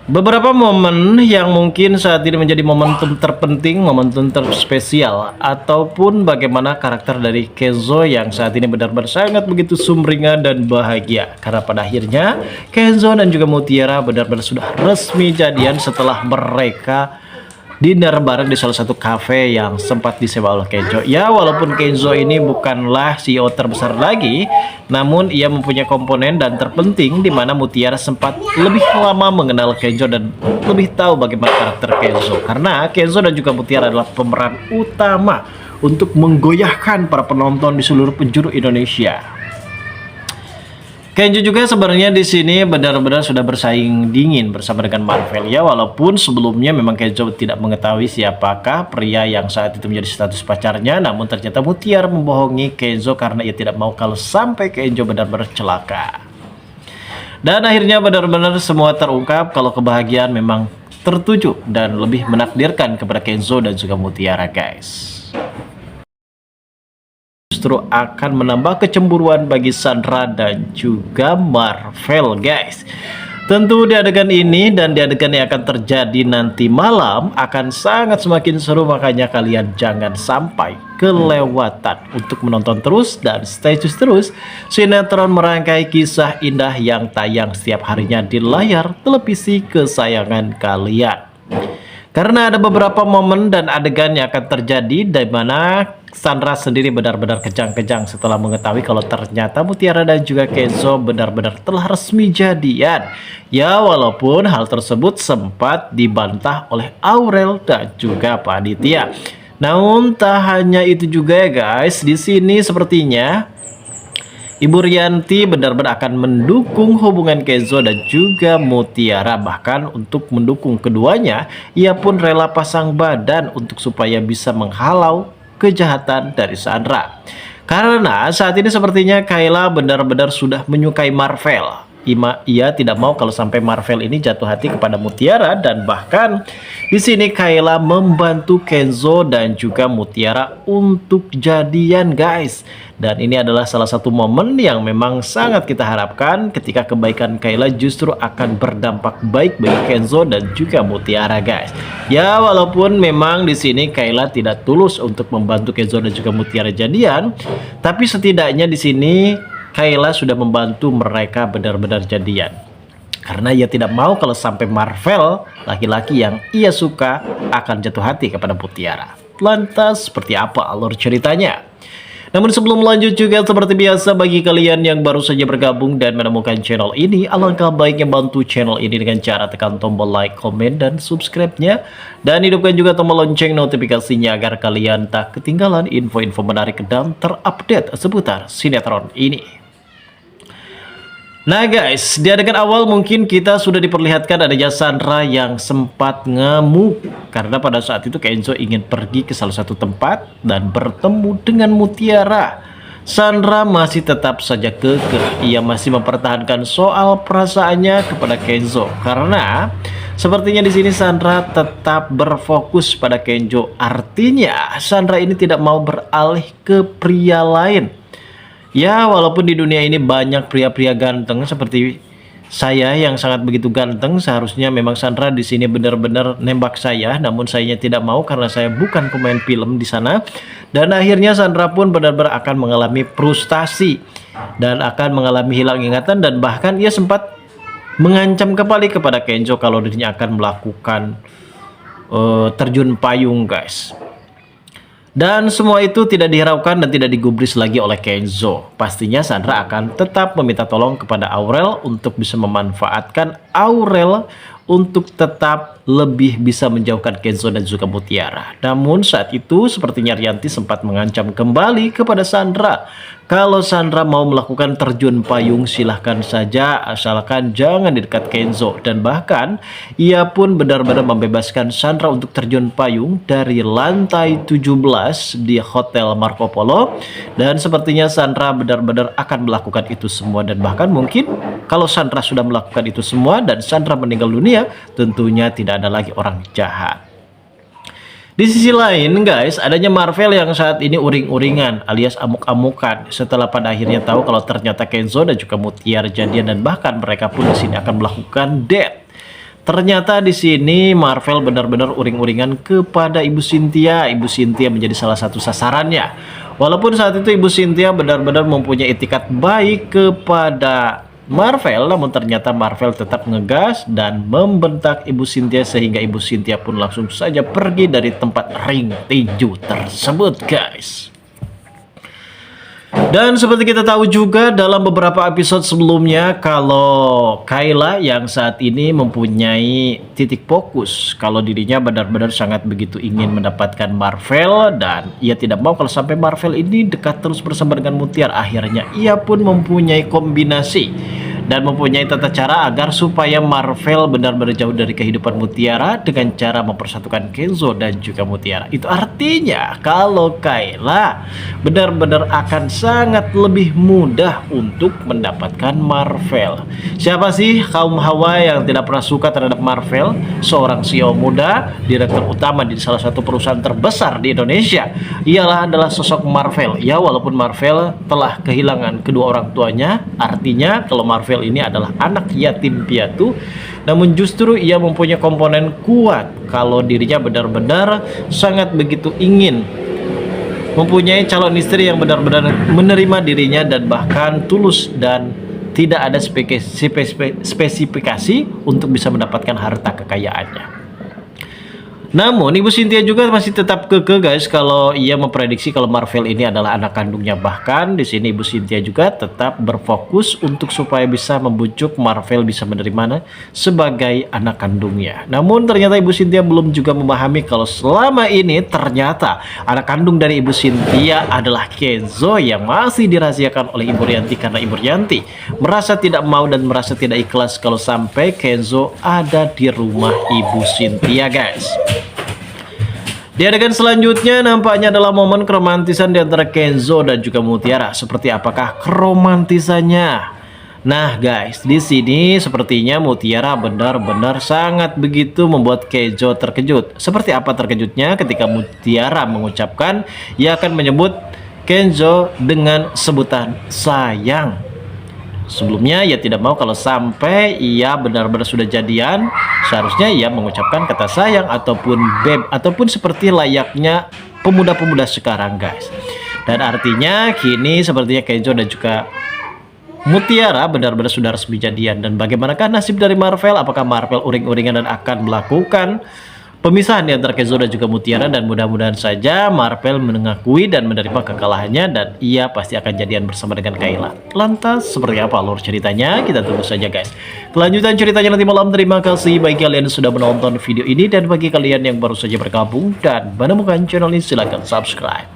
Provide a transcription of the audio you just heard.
Beberapa momen yang mungkin saat ini menjadi momentum terpenting, momentum terspesial, ataupun bagaimana karakter dari Kenzo yang saat ini benar-benar sangat begitu sumringah dan bahagia. Karena pada akhirnya Kenzo dan juga Mutiara benar-benar sudah resmi jadian setelah mereka dinner bareng di salah satu cafe yang sempat disewa oleh Kenzo. Ya, walaupun Kenzo ini bukanlah CEO terbesar lagi, namun ia mempunyai komponen dan terpenting di mana Mutiara sempat lebih lama mengenal Kenzo dan lebih tahu bagaimana karakter Kenzo. Karena Kenzo dan juga Mutiara adalah pemeran utama untuk menggoyahkan para penonton di seluruh penjuru Indonesia. Kenzo juga sebenarnya di sini benar-benar sudah bersaing dingin bersama dengan Marvel ya, walaupun sebelumnya memang Kenzo tidak mengetahui siapakah pria yang saat itu menjadi status pacarnya, namun ternyata Mutiara membohongi Kenzo karena ia tidak mau kalau sampai Kenzo benar-benar celaka. Dan akhirnya benar-benar semua terungkap kalau kebahagiaan memang tertuju dan lebih menakdirkan kepada Kenzo dan juga Mutiara, guys. Justru akan menambah kecemburuan bagi Sandra dan juga Marvel, guys. Tentu di adegan ini dan di adegan yang akan terjadi nanti malam akan sangat semakin seru, makanya kalian jangan sampai kelewatan untuk menonton terus dan stay tune terus sinetron merangkai kisah indah yang tayang setiap harinya di layar televisi kesayangan kalian. Karena ada beberapa momen dan adegan yang akan terjadi di mana Sandra sendiri benar-benar kejang-kejang setelah mengetahui kalau ternyata Mutiara dan juga Kenzo benar-benar telah resmi jadian. Ya, walaupun hal tersebut sempat dibantah oleh Aurel dan juga Pak Aditya. Namun tak hanya itu juga ya guys, di sini sepertinya Ibu Rianti benar-benar akan mendukung hubungan Kenzo dan juga Mutiara. Bahkan untuk mendukung keduanya, ia pun rela pasang badan untuk supaya bisa menghalau kejahatan dari Sandra. Karena saat ini sepertinya Kayla benar-benar sudah menyukai Marvel. Ia tidak mau kalau sampai Marvel ini jatuh hati kepada Mutiara, dan bahkan di sini Kayla membantu Kenzo dan juga Mutiara untuk jadian, guys. Dan ini adalah salah satu momen yang memang sangat kita harapkan ketika kebaikan Kayla justru akan berdampak baik bagi Kenzo dan juga Mutiara, guys. Ya, walaupun memang di sini Kayla tidak tulus untuk membantu Kenzo dan juga Mutiara jadian, tapi setidaknya di sini Kayla sudah membantu mereka benar-benar jadian. Karena ia tidak mau kalau sampai Marvel, laki-laki yang ia suka, akan jatuh hati kepada Mutiara. Lantas seperti apa alur ceritanya? Namun sebelum lanjut juga seperti biasa, bagi kalian yang baru saja bergabung dan menemukan channel ini, alangkah baiknya bantu channel ini dengan cara tekan tombol like, komen, dan subscribe-nya. Dan hidupkan juga tombol lonceng notifikasinya agar kalian tak ketinggalan info-info menarik dan terupdate seputar sinetron ini. Nah guys, di adegan awal mungkin kita sudah diperlihatkan adanya Sandra yang sempat ngemuk karena pada saat itu Kenzo ingin pergi ke salah satu tempat dan bertemu dengan Mutiara. Sandra masih tetap saja kekeh, ia masih mempertahankan soal perasaannya kepada Kenzo karena sepertinya di sini Sandra tetap berfokus pada Kenzo. Artinya Sandra ini tidak mau beralih ke pria lain. Ya, walaupun di dunia ini banyak pria-pria ganteng seperti saya yang sangat begitu ganteng, seharusnya memang Sandra di sini benar-benar nembak saya, namun sayanya tidak mau karena saya bukan pemain film di sana. Dan akhirnya Sandra pun benar-benar akan mengalami frustasi dan akan mengalami hilang ingatan, dan bahkan ia sempat mengancam kembali kepada Kenzo kalau dirinya akan melakukan terjun payung, guys. Dan semua itu tidak dihiraukan dan tidak digubris lagi oleh Kenzo. Pastinya Sandra akan tetap meminta tolong kepada Aurel untuk bisa memanfaatkan Aurel untuk tetap lebih bisa menjauhkan Kenzo dan juga Mutiara. Namun saat itu sepertinya Rianti sempat mengancam kembali kepada Sandra. Kalau Sandra mau melakukan terjun payung silahkan saja, asalkan jangan di dekat Kenzo. Dan bahkan ia pun benar-benar membebaskan Sandra untuk terjun payung dari lantai 17 di Hotel Marco Polo. Dan sepertinya Sandra benar-benar akan melakukan itu semua. Dan bahkan mungkin kalau Sandra sudah melakukan itu semua dan Sandra meninggal dunia, tentunya tidak ada lagi orang jahat. Di sisi lain guys, adanya Marvel yang saat ini uring-uringan alias amuk-amukan setelah pada akhirnya tahu kalau ternyata Kenzo dan juga Mutiara jadian, dan bahkan mereka pun di sini akan melakukan date. Ternyata di sini Marvel benar-benar uring-uringan kepada Ibu Cynthia. Ibu Cynthia menjadi salah satu sasarannya. Walaupun saat itu Ibu Cynthia benar-benar mempunyai etikat baik kepada Marvel, namun ternyata Marvel tetap ngegas dan membentak Ibu Cynthia sehingga Ibu Cynthia pun langsung saja pergi dari tempat ring tinju tersebut, guys. Dan seperti kita tahu juga dalam beberapa episode sebelumnya, kalau Kayla yang saat ini mempunyai titik fokus kalau dirinya benar-benar sangat begitu ingin mendapatkan Marvel, dan ia tidak mau kalau sampai Marvel ini dekat terus bersama dengan Mutiara. Akhirnya ia pun mempunyai kombinasi dan mempunyai tata cara agar supaya Marvel benar-benar jauh dari kehidupan Mutiara dengan cara mempersatukan Kenzo dan juga Mutiara. Itu artinya kalau Kayla benar-benar akan sangat lebih mudah untuk mendapatkan Marvel. Siapa sih kaum hawa yang tidak pernah suka terhadap Marvel? Seorang CEO muda, direktur utama di salah satu perusahaan terbesar di Indonesia. Ialah adalah sosok Marvel. Ya, walaupun Marvel telah kehilangan kedua orang tuanya, artinya kalau Marvel ini adalah anak yatim piatu, namun justru ia mempunyai komponen kuat kalau dirinya benar-benar sangat begitu ingin mempunyai calon istri yang benar-benar menerima dirinya dan bahkan tulus dan tidak ada spesifikasi untuk bisa mendapatkan harta kekayaannya. Namun Ibu Cynthia juga masih tetap kekeh, guys, kalau ia memprediksi kalau Marvel ini adalah anak kandungnya. Bahkan di sini Ibu Cynthia juga tetap berfokus untuk supaya bisa membujuk Marvel bisa menerimanya sebagai anak kandungnya. Namun ternyata Ibu Cynthia belum juga memahami kalau selama ini ternyata anak kandung dari Ibu Cynthia adalah Kenzo yang masih dirahasiakan oleh Ibu Rianti, karena Ibu Rianti merasa tidak mau dan merasa tidak ikhlas kalau sampai Kenzo ada di rumah Ibu Cynthia, guys. Di adegan selanjutnya nampaknya adalah momen keromantisan di antara Kenzo dan juga Mutiara. Seperti apakah keromantisannya? Nah, guys, di sini sepertinya Mutiara benar-benar sangat begitu membuat Kenzo terkejut. Seperti apa terkejutnya ketika Mutiara mengucapkan ia akan menyebut Kenzo dengan sebutan sayang. Sebelumnya ia tidak mau kalau sampai ia benar-benar sudah jadian, seharusnya ia mengucapkan kata sayang ataupun beb ataupun seperti layaknya pemuda-pemuda sekarang, guys. Dan artinya kini sepertinya Kenzo dan juga Mutiara benar-benar sudah resmi jadian. Dan bagaimanakah nasib dari Marvel? Apakah Marvel uring-uringan dan akan melakukan pemisahan di antara Kenzo dan juga Mutiara? Dan mudah-mudahan saja Marvel mengakui dan menerima kekalahannya dan ia pasti akan jadian bersama dengan Kayla. Lantas seperti apa alur ceritanya? Kita tunggu saja, guys. Kelanjutan ceritanya nanti malam. Terima kasih bagi kalian yang sudah menonton video ini, dan bagi kalian yang baru saja bergabung dan menemukan channel ini, silahkan subscribe.